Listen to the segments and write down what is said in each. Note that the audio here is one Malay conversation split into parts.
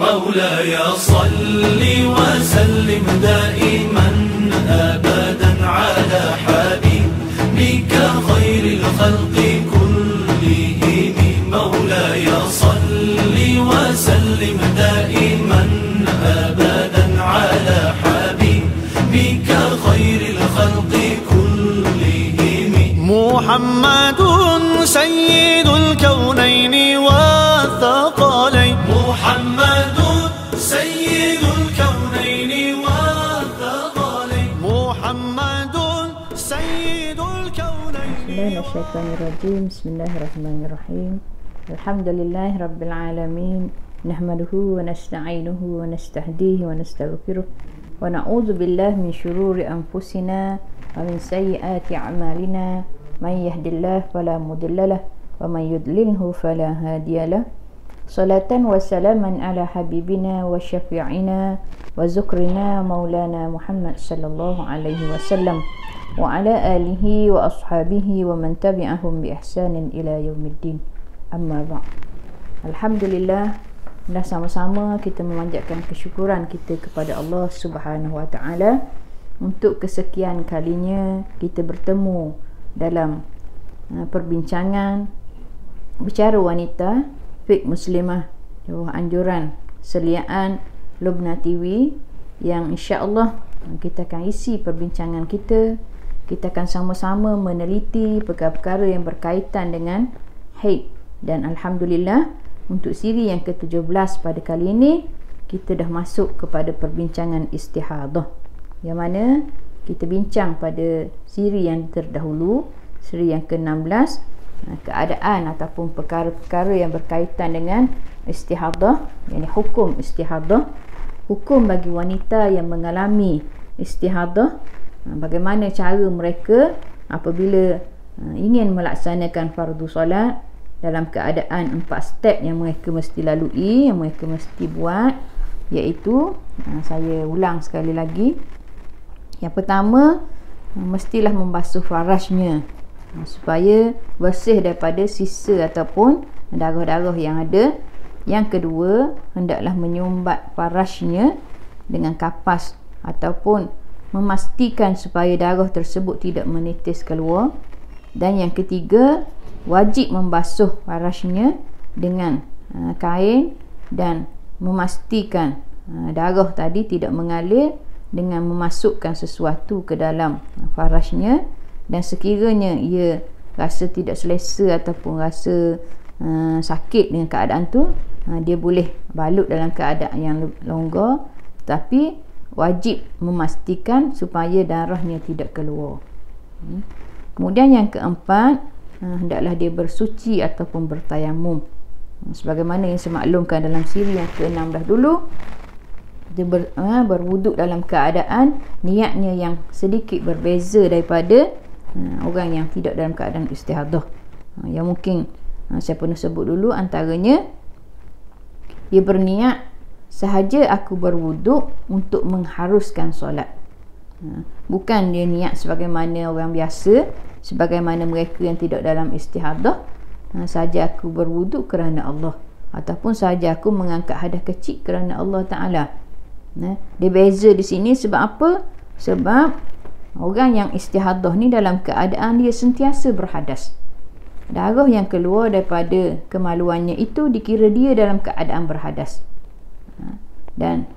مولاي صل وسلم دائما أبدا على حبيبك خير الخلق كلهم مولاي صل وسلم دائما أبدا على حبيبك خير الخلق كلهم محمد سيد الكونين والثقلين محمد سيد الكونين والثقلين محمد سيد الكونين. بسم الله الرحمن الرحيم. الحمد لله رب العالمين نحمده ونستعينه ونستهديه ونستغفره ونعوذ بالله من شرور أنفسنا ومن سيئات أعمالنا من يهد الله فلا مضل له ومن يضلله فلا هادي له صلاة وسلاما على حبيبنا وشفيعنا وذكرنا مولانا محمد صلى الله عليه وسلم وعلى آله وأصحابه ومن تبعهم بإحسان إلى يوم الدين. Amma ba'd. Alhamdulillah, dah sama-sama kita memanjatkan kesyukuran kita kepada Allah Subhanahu wa taala untuk kesekian kalinya kita bertemu dalam perbincangan bicara wanita fiqh muslimah di bawah anjuran seliaan Lubna TV, yang insya-Allah kita akan isi perbincangan kita akan sama-sama meneliti perkara-perkara yang berkaitan dengan haid. Dan Alhamdulillah, untuk siri yang ke-17 pada kali ini kita dah masuk kepada perbincangan istihadah, yang mana kita bincang pada siri yang terdahulu, siri yang ke-16, keadaan ataupun perkara-perkara yang berkaitan dengan istihadah, yakni hukum istihadah, hukum bagi wanita yang mengalami istihadah, bagaimana cara mereka apabila ingin melaksanakan fardu solat dalam keadaan 4 step yang mereka mesti lalui, yang mereka mesti buat, iaitu saya ulang sekali lagi. Yang pertama, mestilah membasuh farajnya supaya bersih daripada sisa ataupun darah-darah yang ada. Yang kedua, hendaklah menyumbat farajnya dengan kapas ataupun memastikan supaya darah tersebut tidak menitis keluar. Dan yang ketiga, wajib membasuh farajnya dengan kain dan memastikan darah tadi tidak mengalir dengan memasukkan sesuatu ke dalam farajnya. Dan sekiranya ia rasa tidak selesa ataupun rasa sakit dengan keadaan tu, dia boleh balut dalam keadaan yang longgar, tapi wajib memastikan supaya darahnya tidak keluar. Kemudian yang keempat, hendaklah dia bersuci ataupun bertayamum, sebagaimana yang saya maklumkan dalam siri yang ke-16 dulu. Dia berwuduk dalam keadaan niatnya yang sedikit berbeza daripada orang yang tidak dalam keadaan istihadah. Yang mungkin saya pernah sebut dulu, antaranya dia berniat sahaja aku berwuduk untuk mengharuskan solat, bukan dia niat sebagaimana orang biasa, sebagaimana mereka yang tidak dalam istihadah, saja aku berwuduk kerana Allah, ataupun saja aku mengangkat hadas kecil kerana Allah Ta'ala. Dia beza di sini sebab apa? Sebab orang yang istihadah ni dalam keadaan dia sentiasa berhadas. Darah yang keluar daripada kemaluannya itu dikira dia dalam keadaan berhadas. Dan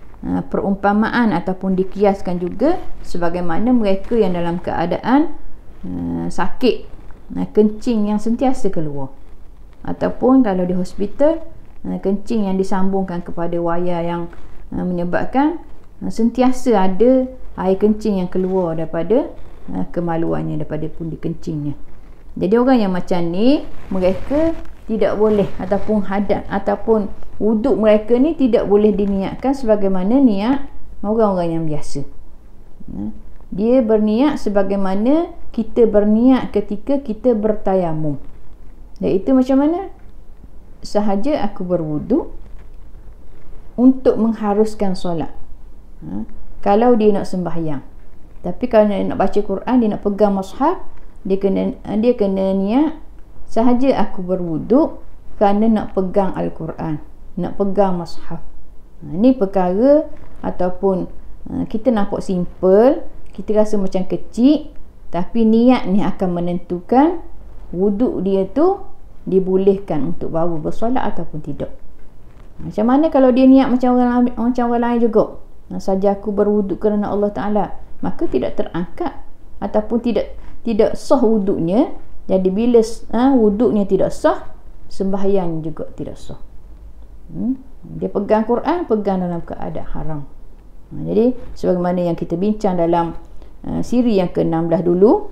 perumpamaan ataupun dikiaskan juga sebagaimana mereka yang dalam keadaan sakit, kencing yang sentiasa keluar, ataupun kalau di hospital, kencing yang disambungkan kepada wayar yang menyebabkan sentiasa ada air kencing yang keluar daripada kemaluannya, daripada pundi kencingnya. Jadi orang yang macam ni, mereka tidak boleh ataupun hadas ataupun wuduk mereka ni tidak boleh diniatkan sebagaimana niat orang-orang yang biasa. Dia berniat sebagaimana kita berniat ketika kita bertayamum. Iaitu macam mana? Sahaja aku berwuduk untuk mengharuskan solat. Kalau dia nak sembahyang, tapi kalau dia nak baca Quran, dia nak pegang mushaf, dia kena niat sahaja aku berwuduk kerana nak pegang Al-Quran, nak pegang mushaf. Ini perkara ataupun kita nampak simple, kita rasa macam kecil, tapi niat ni akan menentukan wuduk dia tu dibolehkan untuk baru bersolat ataupun tidak. Macam mana kalau dia niat macam orang lain juga, saja aku berwuduk kerana Allah Ta'ala, maka tidak terangkat ataupun tidak sah wuduknya. Jadi bila wuduknya tidak sah, sembahyang juga tidak sah. Dia pegang Quran, pegang dalam keadaan haram. Jadi sebagaimana yang kita bincang dalam siri yang ke-16 dulu,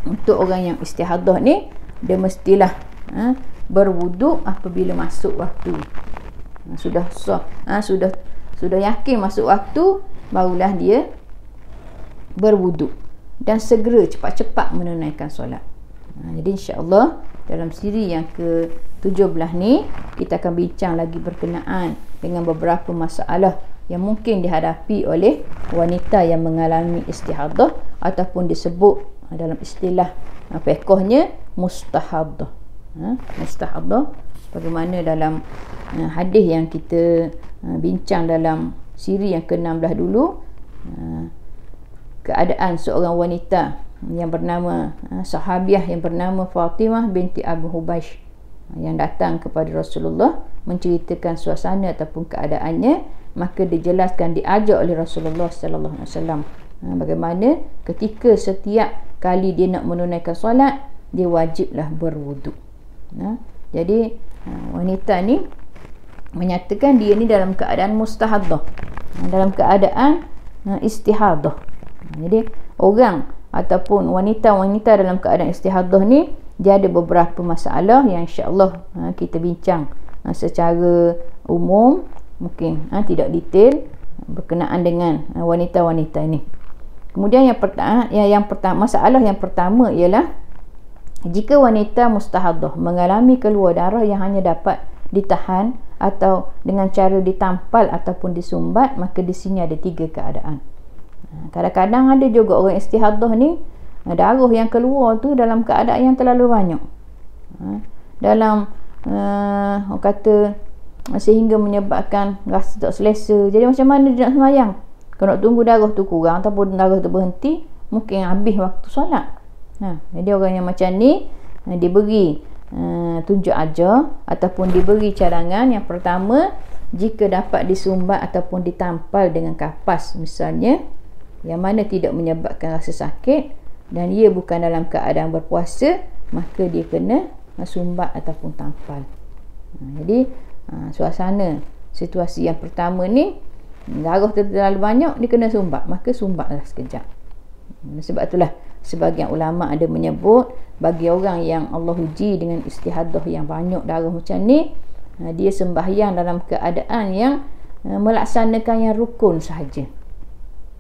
untuk orang yang istihadah ni, dia mestilah berwuduk apabila masuk waktu. Sudah sah, sudah yakin masuk waktu, barulah dia berwuduk dan segera cepat-cepat menunaikan solat. Jadi insya-Allah dalam siri yang ke-17 ni kita akan bincang lagi berkenaan dengan beberapa masalah yang mungkin dihadapi oleh wanita yang mengalami istihadah ataupun disebut dalam istilah fiqhnya mustahadah. Mustahadah, bagaimana dalam hadis yang kita bincang dalam siri yang ke-16 dulu, keadaan seorang wanita yang bernama sahabiah yang bernama Fatimah binti Abu Hubaish yang datang kepada Rasulullah menceritakan suasana ataupun keadaannya, maka dijelaskan, diajar oleh Rasulullah sallallahu alaihi wasallam bagaimana ketika setiap kali dia nak menunaikan solat, dia wajiblah berwuduk. Jadi wanita ni menyatakan dia ni dalam keadaan mustahadah, dalam keadaan istihadah. Jadi orang ataupun wanita-wanita dalam keadaan istihadah ni, dia ada beberapa masalah yang insya-Allah kita bincang secara umum, mungkin tidak detail berkenaan dengan wanita-wanita ini. Kemudian yang pertama, masalah yang pertama ialah jika wanita mustahadah mengalami keluar darah yang hanya dapat ditahan atau dengan cara ditampal ataupun disumbat, maka di sini ada 3 keadaan. Kadang-kadang ada juga orang istihadah ni, darah yang keluar tu dalam keadaan yang terlalu banyak, dalam orang kata sehingga menyebabkan rasa tak selesa. Jadi macam mana dia nak sembahyang? Kalau nak tunggu darah tu kurang ataupun darah tu berhenti, mungkin habis waktu solat. Jadi orang yang macam ni diberi tunjuk ajar ataupun diberi cadangan. Yang pertama, jika dapat disumbat ataupun ditampal dengan kapas misalnya, yang mana tidak menyebabkan rasa sakit dan ia bukan dalam keadaan berpuasa, maka dia kena sumbat ataupun tampal. Jadi suasana situasi yang pertama ni, darah terlalu banyak, dia kena sumbat, maka sumbatlah sekejap. Sebab itulah sebagian ulama ada menyebut, bagi orang yang Allah uji dengan istihadah yang banyak darah macam ni, dia sembahyang dalam keadaan yang melaksanakan yang rukun sahaja.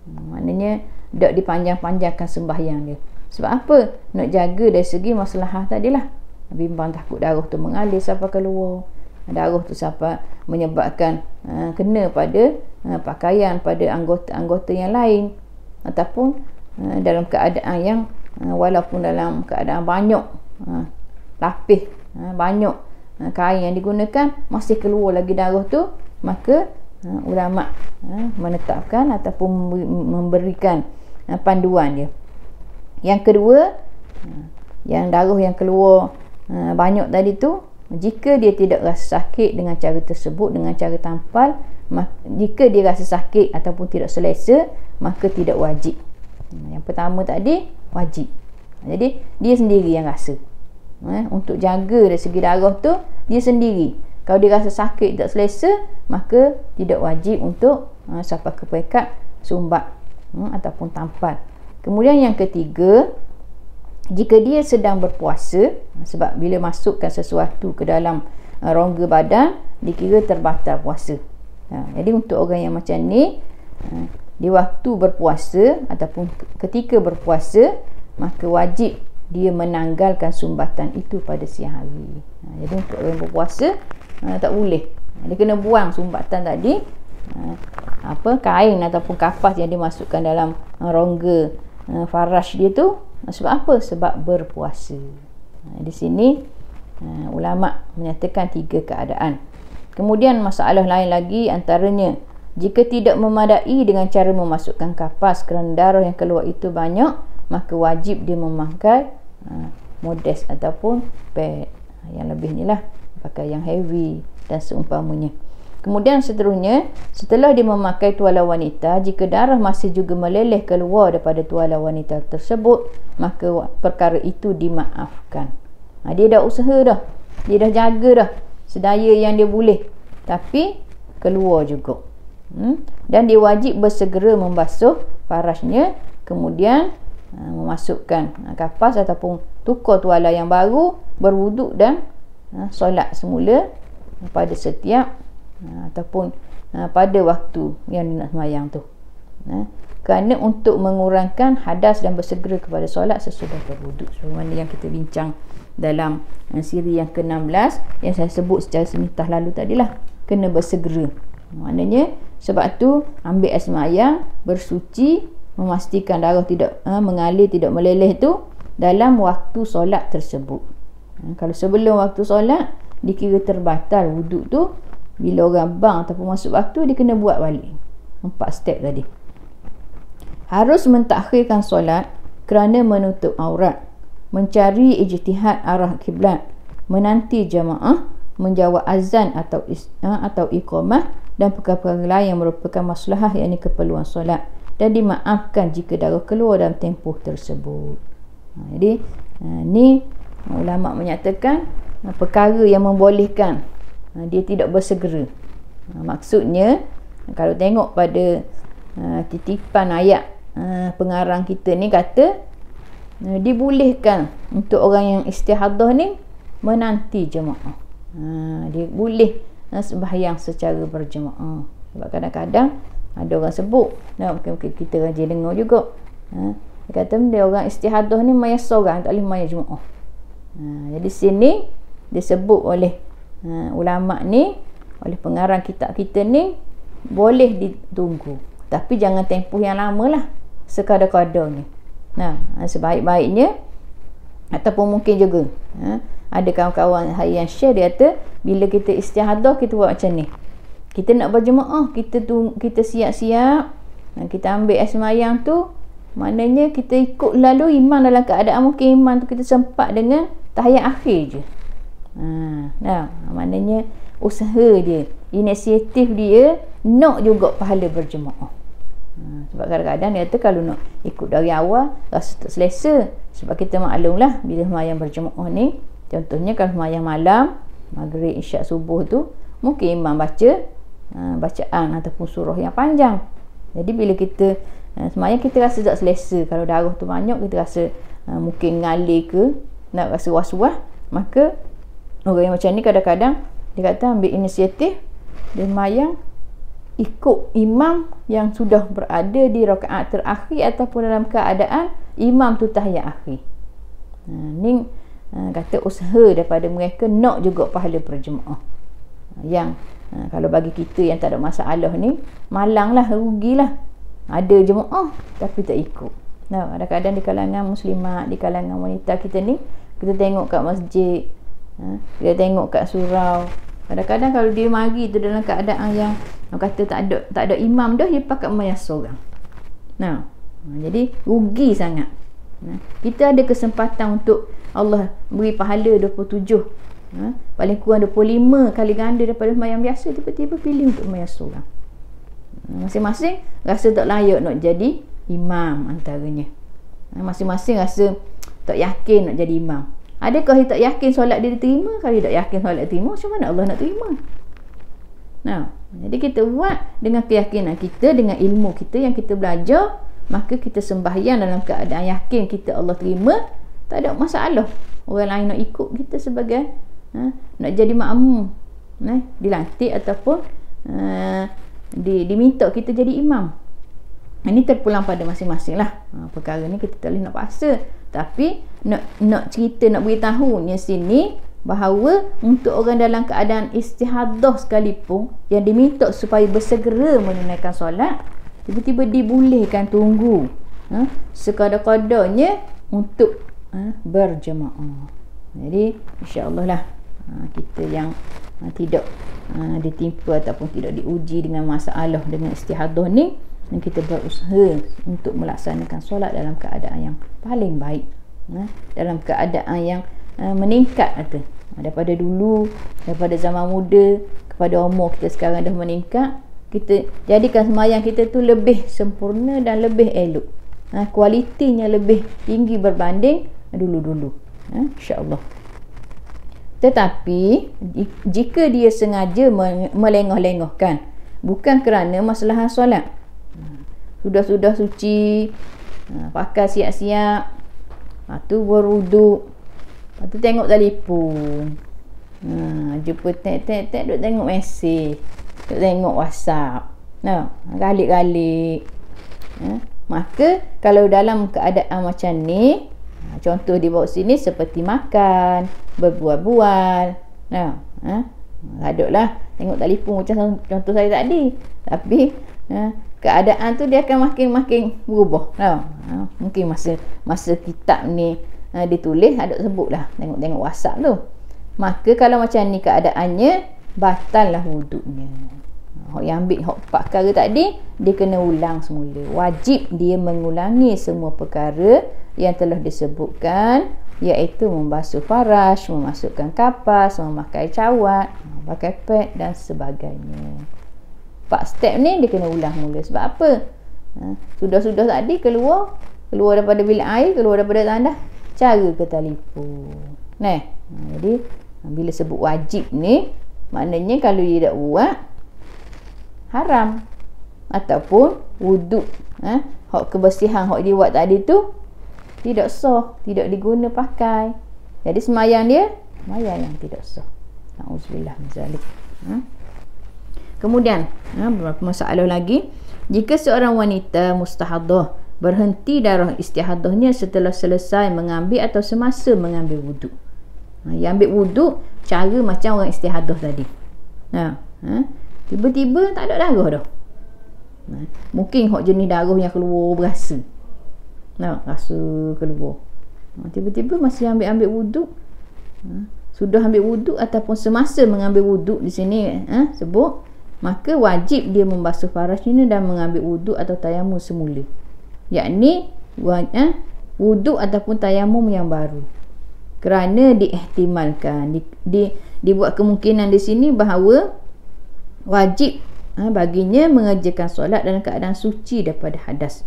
Maknanya tak dipanjang-panjangkan sembahyang dia. Sebab apa? Nak jaga dari segi maslahah tadilah. Bimbang takut darah tu mengalir sampai keluar, darah tu sampai menyebabkan kena pada pakaian, pada anggota-anggota yang lain, ataupun dalam keadaan yang walaupun dalam keadaan banyak lapis, banyak kain yang digunakan, masih keluar lagi darah tu, maka ulama menetapkan ataupun memberikan panduan dia. Yang kedua, yang darah yang keluar banyak tadi tu, jika dia tidak rasa sakit dengan cara tersebut, dengan cara tampal, jika dia rasa sakit ataupun tidak selesa, maka tidak wajib. Yang pertama tadi wajib. Jadi dia sendiri yang rasa. Untuk jaga dari segi darah tu, dia sendiri. Kalau dia rasa sakit, tak selesa, maka tidak wajib untuk sampai ke peringkat sumbat ataupun tampal. Kemudian yang ketiga, jika dia sedang berpuasa, sebab bila masukkan sesuatu ke dalam rongga badan, dikira terbatal puasa. Jadi untuk orang yang macam ni, di waktu berpuasa ataupun ketika berpuasa, maka wajib dia menanggalkan sumbatan itu pada siang hari. Jadi untuk orang yang berpuasa, tak boleh, dia kena buang sumbatan tadi, kain ataupun kapas yang dimasukkan dalam rongga farash dia tu. Sebab apa? Sebab berpuasa. Di sini ulama menyatakan 3 keadaan. Kemudian masalah lain lagi antaranya, jika tidak memadai dengan cara memasukkan kapas kerana darah yang keluar itu banyak, maka wajib dia memakai modest ataupun pad. Yang lebih ni lah, pakai yang heavy dan seumpamanya. Kemudian seterusnya, setelah dia memakai tuala wanita, jika darah masih juga meleleh keluar daripada tuala wanita tersebut, maka perkara itu dimaafkan. Dia dah usaha dah, dia dah jaga dah sedaya yang dia boleh, tapi keluar juga. Dan dia wajib bersegera membasuh parasnya, kemudian memasukkan kapas ataupun tukar tuala yang baru, berwuduk dan solat semula pada setiap ataupun pada waktu yang nak sembahyang tu. Kerana untuk mengurangkan hadas dan bersegera kepada solat sesudah berwuduk, sebagaimana yang kita bincang dalam siri yang ke-16 yang saya sebut secara semitah lalu tadilah, kena bersegera. Maknanya sebab tu ambil air sembahyang, bersuci, memastikan darah tidak mengalir, tidak meleleh tu dalam waktu solat tersebut. Kalau sebelum waktu solat dikira terbatal wuduk tu, bila orang bang ataupun masuk waktu, dia kena buat balik 4 step tadi. Harus mentakhirkan solat kerana menutup aurat, mencari ijtihad arah kiblat, menanti jamaah, menjawab azan atau iqamah dan perkara-perkara lain yang merupakan maslahah, yakni keperluan solat, dan dimaafkan jika darah keluar dalam tempoh tersebut. Jadi ni ulama menyatakan perkara yang membolehkan dia tidak bersegera. Maksudnya kalau tengok pada titipan ayat pengarang kita ni, kata dibolehkan untuk orang yang istihadah ni menanti jemaah. Dia boleh sembahyang secara berjemaah. Sebab kadang-kadang ada orang sebut, mungkin kita rajin dengar juga, dia kata dia orang istihadah ni maya seorang, tak boleh maya jemaah. Jadi sini disebut oleh ulama ni, oleh pengarang kitab kita ni, boleh ditunggu, tapi jangan tempoh yang lama lah, sekadar-kadarnya. Sebaik-baiknya, ataupun mungkin juga ada kawan-kawan yang share, dia kata bila kita istihadah, kita buat macam ni, kita nak berjemaah, kita siap-siap, kita ambil air sembahyang tu, maknanya kita ikut lalu imam dalam keadaan mungkin imam tu kita sempat dengan tahiyat akhir je. Maknanya usaha dia, inisiatif dia nak juga pahala berjemaah. Sebab kadang-kadang dia kata kalau nak ikut dari awal rasa tak selesa. Sebab kita maklumlah bila sembahyang berjemaah ni, contohnya kalau sembahyang malam, maghrib, isyak, subuh tu, mungkin imam baca bacaan ataupun surah yang panjang. Jadi bila kita sembahyang, kita rasa tak selesa. Kalau darah tu banyak, kita rasa mungkin ngalir ke, nak rasa was-was, maka orang yang macam ni kadang-kadang dia kata ambil inisiatif, dia sembahyang ikut imam yang sudah berada di rakaat terakhir ataupun dalam keadaan imam tu tahiyat akhir. Ni kata usaha daripada mereka nak juga pahala berjemaah. Yang kalau bagi kita yang tak ada masalah ni, malanglah, rugilah. Ada jemaah tapi tak ikut. Kadang-kadang di kalangan muslimat, di kalangan wanita kita ni, kita tengok kat masjid, kita tengok kat surau, kadang-kadang kalau dia mari tu dalam keadaan yang kata tak ada imam dah, dia pakai mayas seorang. Jadi rugi sangat. Kita ada kesempatan untuk Allah beri pahala 27, paling kurang 25 kali ganda daripada sembahyang biasa, tiba-tiba pilih untuk sembahyang seorang. Masing-masing rasa tak layak nak jadi imam antaranya. Masing-masing rasa tak yakin nak jadi imam. Adakah dia tak yakin solat dia diterima? Kalau dia tak yakin solat dia diterima, macam mana Allah nak terima? Jadi kita buat dengan keyakinan kita, dengan ilmu kita yang kita belajar, maka kita sembahyang dalam keadaan yakin kita Allah terima, tak ada masalah. Orang lain nak ikut kita sebagai nak jadi makmum, dilantik ataupun diminta kita jadi imam. Ini terpulang pada masing-masing lah. Perkara ni kita tak boleh nak paksa, tapi nak cerita, nak beritahunya sini bahawa untuk orang dalam keadaan istihadah sekalipun yang diminta supaya bersegera menunaikan solat, tiba-tiba dibolehkan tunggu sekadar-kadarnya untuk berjemaah. Jadi insya-Allah lah kita yang tidak ditimpa ataupun tidak diuji dengan masalah dengan istihadah ni, dan kita berusaha untuk melaksanakan solat dalam keadaan yang paling baik, dalam keadaan yang meningkat daripada dulu, daripada zaman muda kepada umur kita sekarang dah meningkat. Kita jadikan sembahyang kita tu lebih sempurna dan lebih elok, kualitinya lebih tinggi berbanding dulu-dulu, insya-Allah. Tetapi jika dia sengaja melengah-lengahkan, bukan kerana masalah solat, sudah suci, pakai siap-siap, tu berwuduk, lepas tu tengok telefon, jumpa tek duk tengok mesej, duk tengok WhatsApp, galik-galik, maka kalau dalam keadaan macam ni, contoh di bawah sini seperti makan, berbual-bual, haduklah tengok telefon macam contoh saya tadi, tapi keadaan tu dia akan makin berubah. Mungkin masa kitab ni ditulis ada sebutlah tengok WhatsApp tu. Maka kalau macam ni keadaannya, batallah wuduknya. Yang ambil hak 4 perkara tadi, dia kena ulang semula. Wajib dia mengulangi semua perkara yang telah disebutkan, iaitu membasuh faraj, memasukkan kapas, memakai cawat, pakai pad dan sebagainya. 4 step ni dia kena ulang mula. Sebab apa? Sudah tadi keluar daripada bilik air, keluar daripada tandas, cara ke telefon. Jadi bila sebut wajib ni, maknanya kalau dia tak buat, haram. Ataupun wuduk, hak kebersihan hak dia buat tadi tu tidak sah, tidak diguna pakai. Jadi sembahyang dia sembahyang yang tidak sah. Nauzubillah min zalik. Kemudian beberapa masalah lagi. Jika seorang wanita mustahadah berhenti darah istihadahnya setelah selesai mengambil atau semasa mengambil wuduk, yang ambil wuduk cara macam orang istihadah tadi, tiba-tiba tak ada darah dah. Mungkin hak jenis darah yang keluar berasa, rasa keluar, tiba-tiba masih ambil wuduk, sudah ambil wuduk ataupun semasa mengambil wuduk di sini sebut, maka wajib dia membasuh farajnya dan mengambil wuduk atau tayamum semula, yakni wuduk ataupun tayamum yang baru, kerana diihtimalkan, dibuat kemungkinan di sini bahawa wajib baginya mengerjakan solat dalam keadaan suci daripada hadas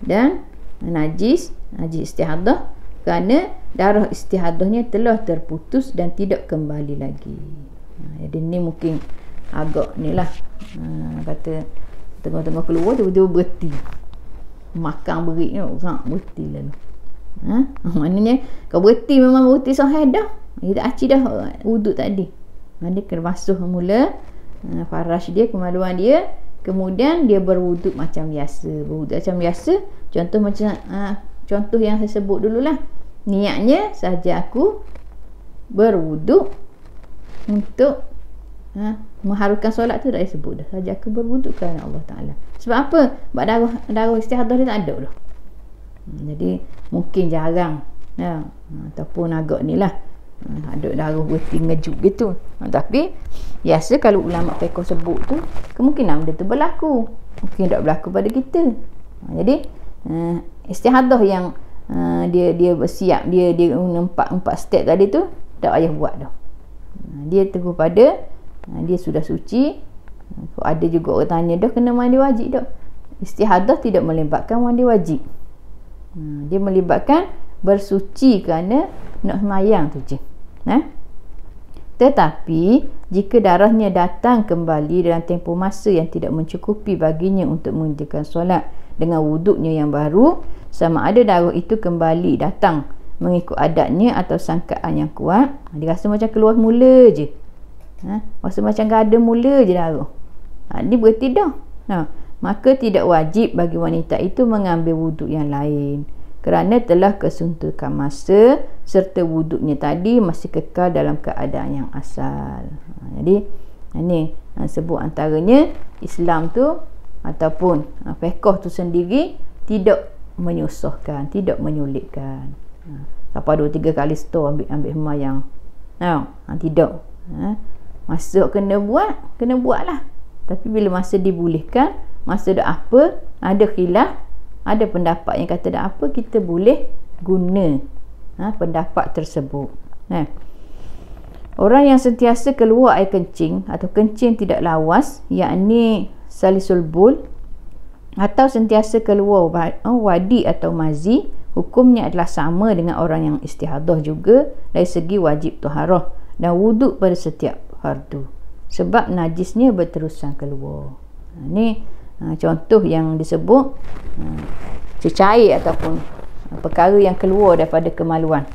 dan najis istihadah, kerana darah istihadahnya telah terputus dan tidak kembali lagi. Jadi ni mungkin agak ni lah, kata tengah-tengah keluar tiba-tiba berhenti makan berik ni, berhenti lalu. Maknanya kau berhenti, memang berhenti sahih dah, dia tak aci dah wuduk tadi. Dia kena basuh mula faraj dia, kemaluan dia, kemudian dia berwuduk macam biasa. Contoh yang saya sebut dululah, niatnya saja aku berwuduk untuk mengharukan solat tu dah disebut dah, saja aku berwuduk kerana Allah Ta'ala. Sebab apa? Sebab darah istihadah dia tak ada dah. Jadi mungkin jarang, ataupun agak ni lah, ada darah berhenti ngejut gitu. Tapi biasa kalau ulama fiqh sebut tu, kemungkinan benda tu berlaku, mungkin tak berlaku pada kita. Jadi istihadah yang dia bersiap, dia empat step tadi tu tak payah buat dah. Dia teguh pada dia sudah suci. Ada juga orang tanya, dah kena mandi wajib tak? Istihadah tidak melibatkan mandi wajib, dia melibatkan bersuci kerana nak sembahyang tu je. Tetapi jika darahnya datang kembali dalam tempoh masa yang tidak mencukupi baginya untuk mengerjakan solat dengan wuduknya yang baru, sama ada darah itu kembali datang mengikut adatnya atau sangkaan yang kuat, dia rasa macam keluar mula je, rasa macam gada mula je darah, dia berhenti dah. Maka tidak wajib bagi wanita itu mengambil wuduk yang lain, kerana telah kesuntukan masa serta wuduknya tadi masih kekal dalam keadaan yang asal. Jadi ini sebut antaranya Islam tu ataupun fiqh tu sendiri tidak menyusahkan, tidak menyulitkan. Siapa 2-3 kali setor ambil sembahyang, tidak. Masa kena buatlah. Tapi bila masa dibolehkan, masa dak apa, ada khilaf, ada pendapat yang kata dak apa, kita boleh guna pendapat tersebut. Orang yang sentiasa keluar air kencing atau kencing tidak lawas, yakni salisul bul, atau sentiasa keluar wadi atau mazi, hukumnya adalah sama dengan orang yang istihadah juga dari segi wajib taharah dan wuduk pada setiap fardu, sebab najisnya berterusan keluar. Ini contoh yang disebut cecair ataupun perkara yang keluar daripada kemaluan.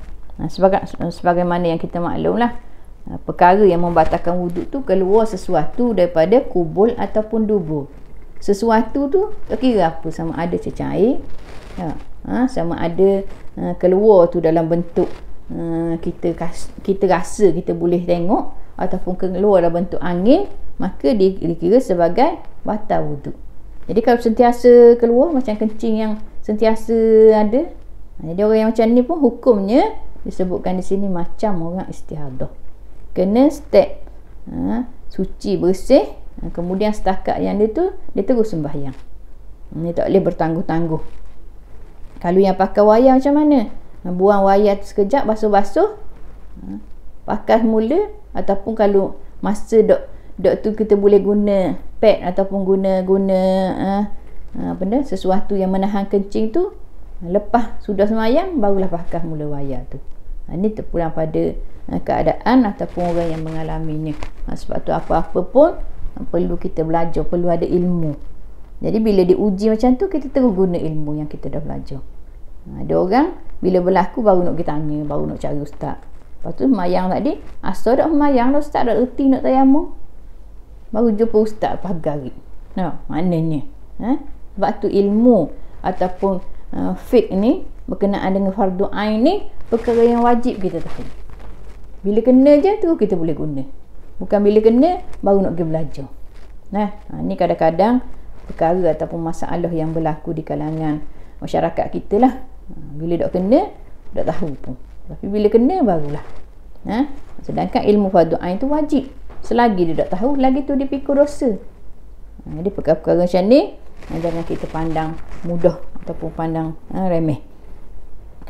Sebagaimana yang kita maklumlah, perkara yang membatalkan wuduk tu keluar sesuatu daripada kubul ataupun dubur. Sesuatu tu tak kira apa, sama ada cecair, sama ada keluar tu dalam bentuk kita rasa kita boleh tengok, ataupun keluar dalam bentuk angin, maka dikira sebagai batal wuduk. Jadi kalau sentiasa keluar macam kencing yang sentiasa ada, jadi orang yang macam ni pun hukumnya disebutkan di sini macam orang istihadah. Kena step suci bersih, kemudian setakat yang dia terus sembahyang. Dia tak boleh bertangguh-tangguh. Kalau yang pakai wayar macam mana? Buang wayar sekejap, basuh-basuh, pakai mula, ataupun kalau masa dok tu kita boleh guna pad ataupun guna sesuatu yang menahan kencing tu, lepas sudah sembahyang barulah pakai mula wayar tu. Ini terpulang pada keadaan ataupun orang yang mengalaminya. Sebab tu apa-apa pun perlu kita belajar, perlu ada ilmu. Jadi bila diuji macam tu, kita terus guna ilmu yang kita dah belajar. Ada orang bila berlaku baru nak kita tanya, baru nak cari ustaz. Lepas tu sembahyang tadi, asal dah sembahyang dah ustaz, dah erti nak tayamum, baru jumpa ustaz pagi. Maknanya sebab tu ilmu ataupun fiqh ni berkenaan dengan fardu ain ni perkara yang wajib kita tahu. Bila kena je tu kita boleh guna, bukan bila kena baru nak pergi belajar. Ni kadang-kadang perkara ataupun masalah yang berlaku di kalangan masyarakat kita lah. Bila dak kena dak tahu pun, tapi bila kena barulah. Sedangkan ilmu fardu ain tu wajib. Selagi dia dak tahu, lagi tu dia pikul dosa. Jadi perkara-perkara macam ni jangan kita pandang mudah ataupun pandang remeh.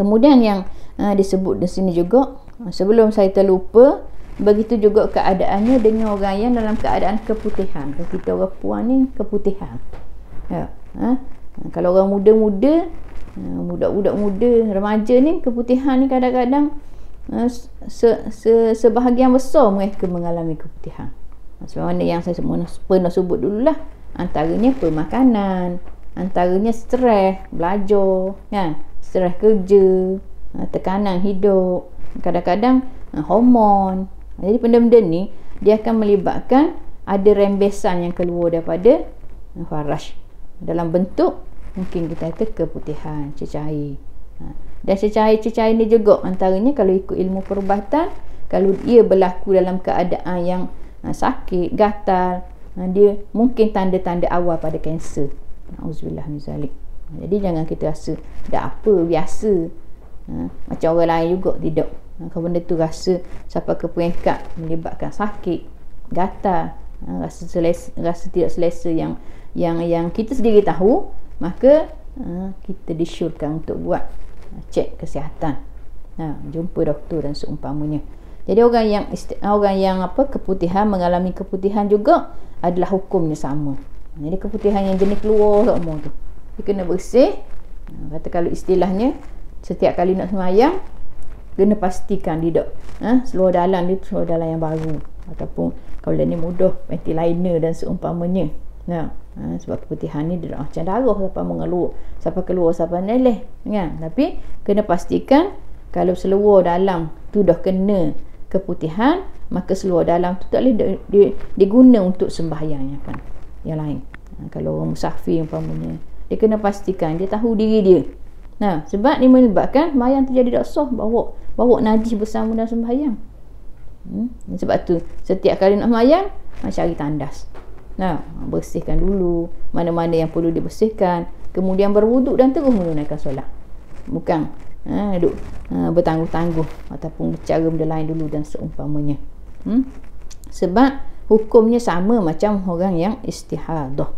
Kemudian yang disebut di sini juga, sebelum saya terlupa, begitu juga keadaannya dengan orang yang dalam keadaan keputihan. Kalau kita orang puan ni keputihan. Kalau orang muda-muda, budak-budak muda, remaja ni keputihan ni kadang-kadang sebahagian besar mereka mengalami keputihan. Sebagaimana yang saya pernah sebut dululah, antaranya pemakanan, antaranya stres belajar, stres kerja, tekanan hidup, kadang-kadang hormon. Jadi benda-benda ni dia akan melibatkan ada rembesan yang keluar daripada faraj dalam bentuk mungkin kita kata keputihan, cecair. Dan cecair ni juga antaranya kalau ikut ilmu perubatan, kalau dia berlaku dalam keadaan yang sakit, gatal, dia mungkin tanda-tanda awal pada kanser. Auzubillah min zalik. Jadi jangan kita rasa dah apa, biasa. Macam orang lain juga, tidak. Kalau benda tu rasa sampai ke peringkat melibatkan sakit, gatal, rasa tidak selesa yang kita sendiri tahu, maka kita disyorkan untuk buat cek kesihatan, jumpa doktor dan seumpamanya. Jadi orang yang keputihan, mengalami keputihan juga adalah hukumnya sama. Jadi keputihan yang jenis keluar semua tu, dia kena bersih. Kata kalau istilahnya, setiap kali nak sembahyang kena pastikan dia seluar dalam dia seluar dalam yang baru, ataupun kalau dia ni mudah panty liner dan seumpamanya. Sebab keputihan ni dia macam darah sampai mengeluar, sampai keluar sampai neleh, tapi kena pastikan kalau seluar dalam tu dah kena keputihan, maka seluar dalam tu tak boleh diguna untuk sembahyang yang lain. Kalau orang musafir umpamanya, dia kena pastikan dia tahu diri dia. Sebab ni melibatkan sembahyang tu jadi tak sah, bawa najis bersama dalam sembahyang. Sebab tu setiap kali nak sembahyang, cari tandas. Bersihkan dulu mana-mana yang perlu dibersihkan, kemudian berwuduk dan terus menunaikan solat. Bukan bertangguh-tangguh ataupun bercara benda lain dulu dan seumpamanya. Sebab hukumnya sama macam orang yang istihadah.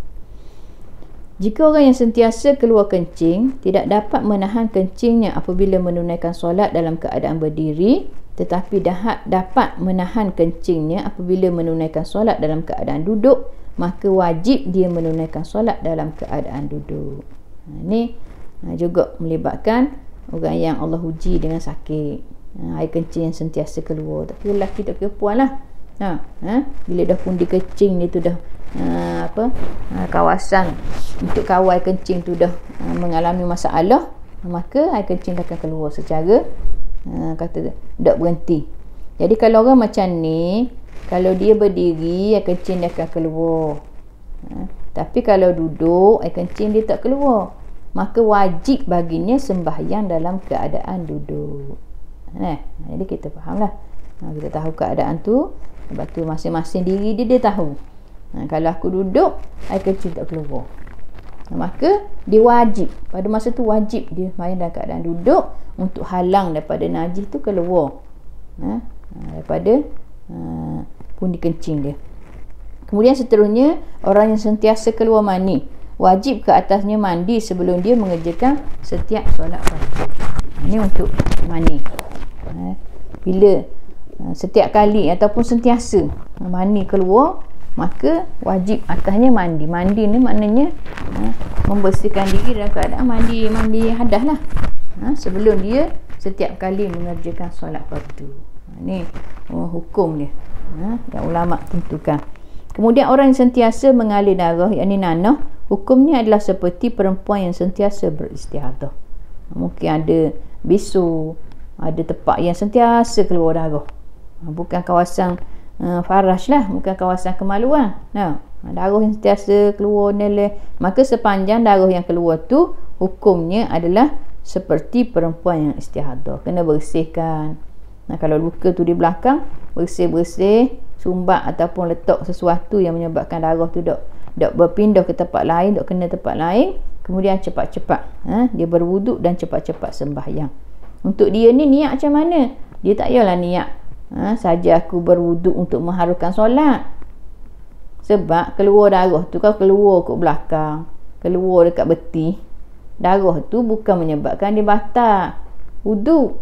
Jika orang yang sentiasa keluar kencing tidak dapat menahan kencingnya apabila menunaikan solat dalam keadaan berdiri, tetapi dapat menahan kencingnya apabila menunaikan solat dalam keadaan duduk, maka wajib dia menunaikan solat dalam keadaan duduk. Ini juga melibatkan orang yang Allah uji dengan sakit, air kencing yang sentiasa keluar. Tapi lelaki tak kira puan lah. Bila dah pundi kencing dia tu dah kawasan untuk kawal kencing tu dah mengalami masalah, maka air kencing dah akan keluar secara kata tak berhenti. Jadi kalau orang macam ni, kalau dia berdiri air kencing dia akan keluar, tapi kalau duduk air kencing dia tak keluar, maka wajib baginya sembahyang dalam keadaan duduk. Jadi kita fahamlah, kita tahu keadaan tu. Sebab tu masing-masing diri dia tahu. Kalau aku duduk air kencing tak keluar, maka dia wajib, pada masa tu wajib dia sembahyang dalam keadaan duduk untuk halang daripada najis tu keluar daripada pundi kencing dia. Kemudian seterusnya, orang yang sentiasa keluar mani, wajib ke atasnya mandi sebelum dia mengerjakan setiap solat fardu. Ini untuk mani. Bila setiap kali ataupun sentiasa mani keluar, maka wajib atasnya mandi. Mandi ni maknanya membersihkan diri dalam keadaan mandi hadas lah, sebelum dia setiap kali mengerjakan solat fardu. Ini hukum dia yang ulama tentukan. Kemudian orang yang sentiasa mengalir darah, yakni nanah, hukumnya adalah seperti perempuan yang sentiasa beristihadah. Mungkin ada bisu, ada tepak yang sentiasa keluar darah, bukan kawasan farash lah, bukan kawasan kemaluan. Darah yang sentiasa keluar neleh, maka sepanjang darah yang keluar tu hukumnya adalah seperti perempuan yang istihadah, kena bersihkan. Kalau luka tu di belakang, bersih-bersih, sumbat ataupun letak sesuatu yang menyebabkan darah tu dok berpindah ke tempat lain, dok kena tempat lain, kemudian cepat-cepat dia berwuduk dan cepat-cepat sembahyang. Untuk dia ni niat macam mana? Dia tak payahlah niat saja aku berwuduk untuk mengharukan solat. Sebab keluar darah tu kalau keluar ke belakang, keluar dekat beti, darah tu bukan menyebabkan dia batal wuduk.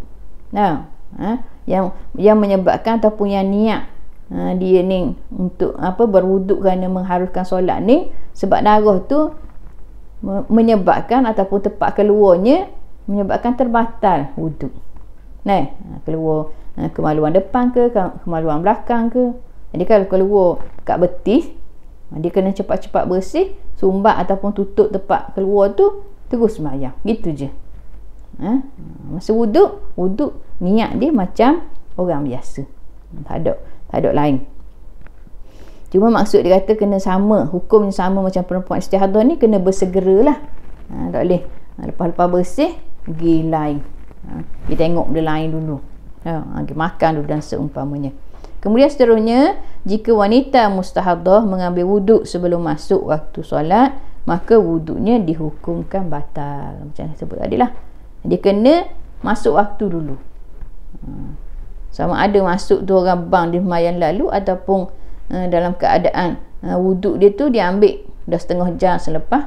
Yang menyebabkan ataupun yang niat dia ni untuk berwuduk kerana mengharuskan solat ni, sebab darah tu menyebabkan ataupun tempat keluarnya menyebabkan terbatal wuduk. Keluar kemaluan depan ke kemaluan belakang ke. Jadi kalau keluar kat betis, dia kena cepat-cepat bersih, sumbat ataupun tutup tempat keluar tu, terus sembahyang. Gitu je. Masa wuduk niat dia macam orang biasa, tak ada lain. Cuma maksud dia kata kena sama, hukum yang sama macam perempuan istihadah ni, kena bersegeralah. Tak boleh lepas-lepas bersih pergi lain, kita tengok dia lain dulu, pergi makan dulu dan seumpamanya. Kemudian seterusnya, jika wanita mustahadah mengambil wuduk sebelum masuk waktu solat, maka wuduknya dihukumkan batal. Macam saya sebut tadi lah, dia kena masuk waktu dulu. Sama ada masuk tu orang bang di sembahyang lalu ataupun dalam keadaan wuduk dia tu dia ambil dah setengah jam selepas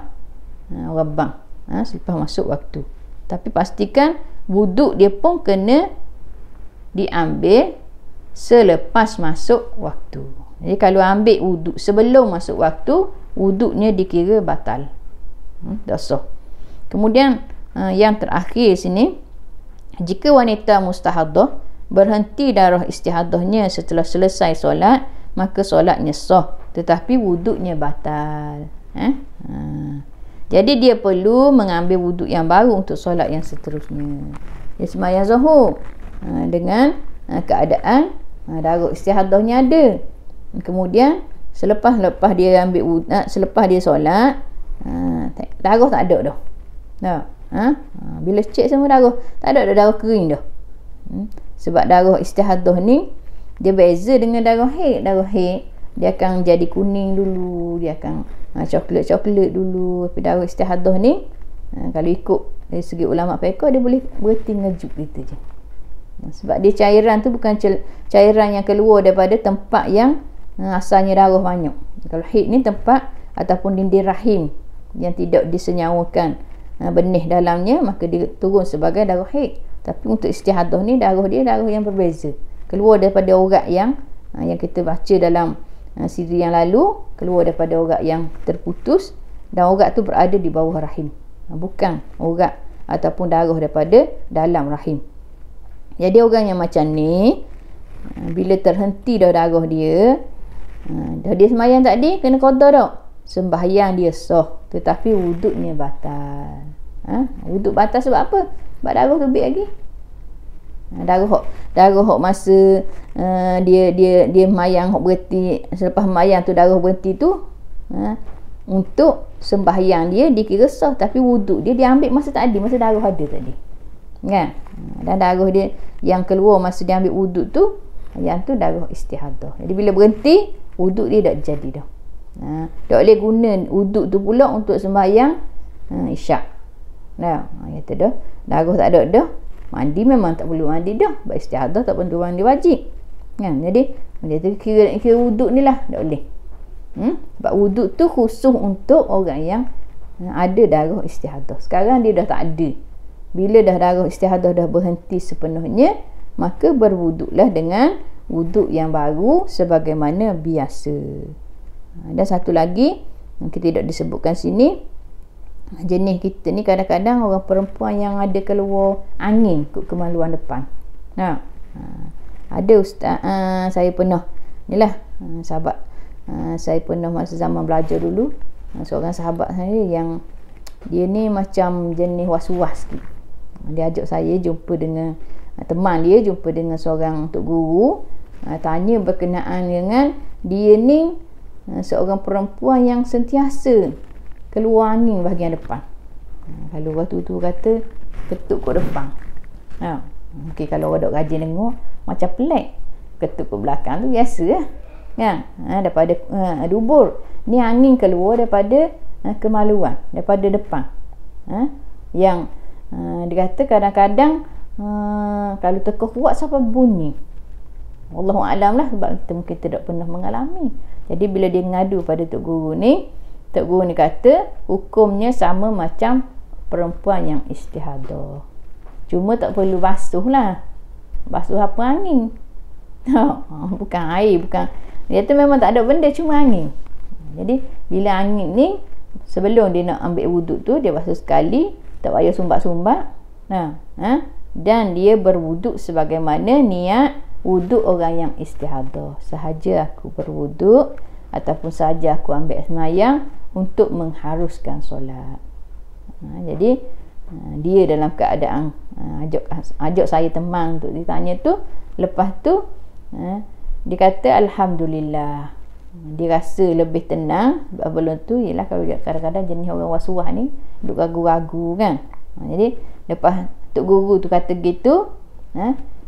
orang bang, selepas masuk waktu. Tapi pastikan wuduk dia pun kena diambil selepas masuk waktu. Jadi kalau ambil wuduk sebelum masuk waktu, wuduknya dikira batal, dosa. Kemudian yang terakhir sini, jika wanita mustahadah berhenti darah istihadahnya setelah selesai solat, maka solatnya sah, tetapi wuduknya batal. Jadi dia perlu mengambil wuduk yang baru untuk solat yang seterusnya. Dia sembahyang zuhur dengan keadaan darah istihadahnya ada. Kemudian selepas dia ambil wuduk, selepas dia solat, darah tak ada dah. Bila cek semua darah tak ada darah kering dah. Sebab darah istihadah ni dia beza dengan darah haid. Darah haid dia akan jadi kuning dulu, dia akan coklat dulu. Tapi darah istihadah ni kalau ikut dari segi ulama fiqh, dia boleh berhenti ngejuk gitu je. Sebab dia cairan tu bukan cairan yang keluar daripada tempat yang asalnya darah banyak. Kalau haid ni tempat ataupun dinding rahim yang tidak disenyawakan benih dalamnya, maka dia turun sebagai darah haid. Tapi untuk istihadah ni darah dia darah yang berbeza, keluar daripada urat yang kita baca dalam siri yang lalu, keluar daripada urat yang terputus, dan urat tu berada di bawah rahim, bukan urat ataupun darah daripada dalam rahim. Jadi orang yang macam ni, bila terhenti dah darah dia, dah dia sembahyang tadi kena qada tak? Sembahyang dia sah, tetapi wuduknya batal. Wuduk batal sebab apa? Sebab darah tu lebih lagi. Darah hok masa dia mayang hok berhenti, selepas mayang tu darah berhenti tu, untuk sembahyang dia dikira sah, tapi wuduk dia ambil masa tadi, masa darah ada tadi, kan? Dan darah dia yang keluar masa dia ambil wuduk tu, yang tu darah istihadah. Jadi bila berhenti, wuduk dia dah jadi dah. Tak boleh guna wuduk tu pula untuk sembahyang isyak. Kata dah darah tak ada dah, mandi memang tak perlu mandi dah, sebab istihadah tak perlu mandi wajib, kan? Jadi dia tu kira wuduk ni lah tak boleh. Sebab wuduk tu khusus untuk orang yang ada darah istihadah. Sekarang dia dah tak ada. Bila dah darah istihadah dah berhenti sepenuhnya, maka berwuduklah dengan wuduk yang baru sebagaimana biasa. Dan satu lagi kita tidak disebutkan sini, jenis kita ni kadang-kadang orang perempuan yang ada keluar angin kat kemaluan depan. Ada ustaz, saya pernah inilah sahabat, saya pernah masa zaman belajar dulu, seorang sahabat saya yang dia ni macam jenis was-was sikit. Dia ajak saya jumpa dengan teman dia, jumpa dengan seorang tok guru, tanya berkenaan dengan dia ni seorang perempuan yang sentiasa keluar angin bahagian depan. Kalau waktu tu kata ketuk kat depan. Mungkin kalau orang dok rajin dengar macam pelik, ketuk kat belakang tu biasa lah, kan? Daripada dubur ni angin keluar daripada kemaluan, daripada depan. Yang dia kata kadang-kadang kalau tekuk kuat sampai bunyi. Wallahu alam lah, sebab kita mungkin tidak pernah mengalami. Jadi bila dia ngadu pada tok guru ni kata hukumnya sama macam perempuan yang istihadah, cuma tak perlu basuh lah. Basuh apa? Angin. Bukan air, bukan. Dia tu memang tak ada benda, cuma angin. Jadi bila angin ni, sebelum dia nak ambil wuduk tu, dia basuh sekali, tak payah sumbat-sumbat. Dan dia berwuduk sebagaimana niat wuduk orang yang istihadah. Sahaja aku berwuduk ataupun sahaja aku ambil sembahyang untuk mengharuskan solat. Jadi dia dalam keadaan ajak saya teman untuk ditanya tu, lepas tu dia kata alhamdulillah, dia rasa lebih tenang. Sebelum tu ialah kalau dia kadang-kadang jenis orang was-was ni duk ragu-ragu, kan? Jadi lepas tok guru tu kata gitu,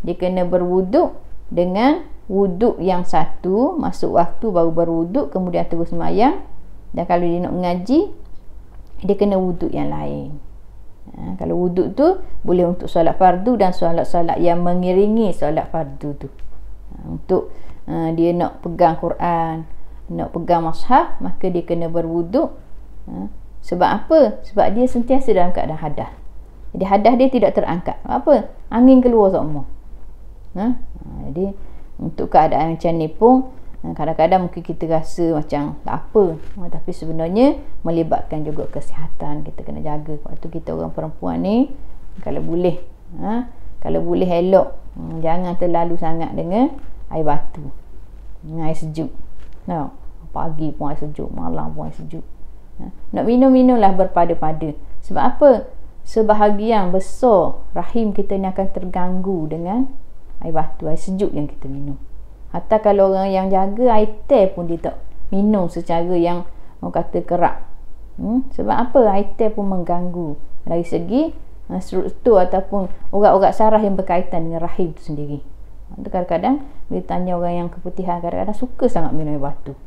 dia kena berwuduk dengan wuduk yang satu, masuk waktu baru berwuduk, kemudian terus sembahyang. Dan kalau dia nak mengaji, dia kena wuduk yang lain. Kalau wuduk tu boleh untuk solat fardu dan solat-solat yang mengiringi solat fardu tu. Untuk dia nak pegang Quran, nak pegang mushaf, maka dia kena berwuduk. Sebab apa? Sebab dia sentiasa dalam keadaan hadas. Jadi hadas dia tidak terangkat. Apa? Angin keluar semua. Jadi untuk keadaan macam ni pun kadang-kadang mungkin kita rasa macam tak apa, tapi sebenarnya melibatkan juga kesihatan. Kita kena jaga. Waktu kita orang perempuan ni, kalau boleh elok, jangan terlalu sangat dengan air batu, dengan air sejuk. Pagi pun air sejuk, malam pun air sejuk. Nak minum-minumlah berpada-pada. Sebab apa? Sebahagian besar rahim kita ni akan terganggu dengan air batu, air sejuk yang kita minum. Hatta kalau orang yang jaga air teh pun dia tak minum secara yang orang kata kerap. Sebab apa? Air teh pun mengganggu dari segi struktur ataupun urat-urat saraf yang berkaitan dengan rahim itu sendiri. Kadang-kadang bila tanya orang yang keputihan, kadang-kadang suka sangat minum air batu.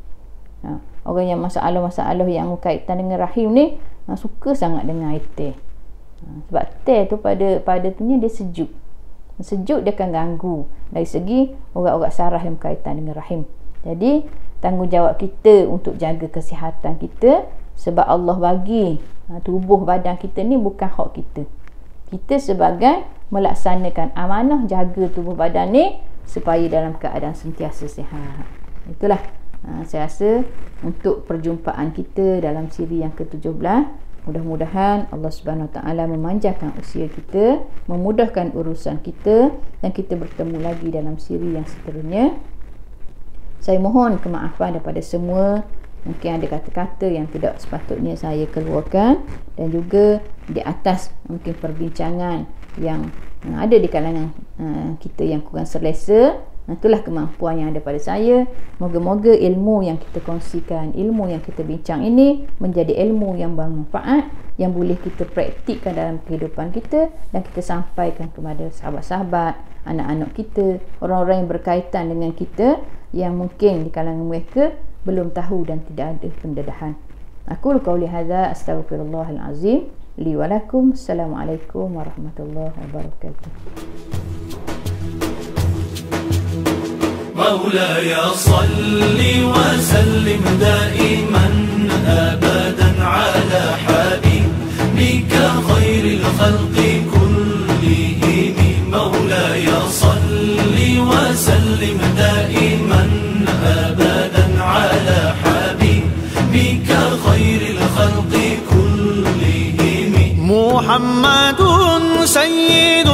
Orang yang masalah-masalah yang berkaitan dengan rahim ni suka sangat dengan air teh. Sebab teh tu pada tunya dia sejuk. Sejuk dia akan ganggu dari segi urat-urat saraf yang berkaitan dengan rahim. Jadi tanggungjawab kita untuk jaga kesihatan kita, sebab Allah bagi tubuh badan kita ni bukan hak kita. Kita sebagai melaksanakan amanah jaga tubuh badan ni supaya dalam keadaan sentiasa sihat. Itulah saya rasa untuk perjumpaan kita dalam siri yang ke-17. Mudah-mudahan Allah Subhanahu Wa Taala memanjangkan usia kita, memudahkan urusan kita, dan kita bertemu lagi dalam siri yang seterusnya. Saya mohon kemaafan daripada semua. Mungkin ada kata-kata yang tidak sepatutnya saya keluarkan, dan juga di atas mungkin perbincangan yang ada di kalangan kita yang kurang selesa. Itulah kemampuan yang ada pada saya. Moga-moga ilmu yang kita kongsikan, ilmu yang kita bincang ini menjadi ilmu yang bermanfaat, yang boleh kita praktikkan dalam kehidupan kita, dan kita sampaikan kepada sahabat-sahabat, anak-anak kita, orang-orang yang berkaitan dengan kita, yang mungkin di kalangan mereka belum tahu dan tidak ada pendedahan. Aku qauli hadza, astaghfirullahal azim li wa lakum. Assalamualaikum warahmatullahi wabarakatuh. مولاي صل وسلم دائما أبدا على حبيبك خير الخلق كلهم. مولاي صل وسلم دائما أبدا على حبيبك خير الخلق كلهم. محمد سيد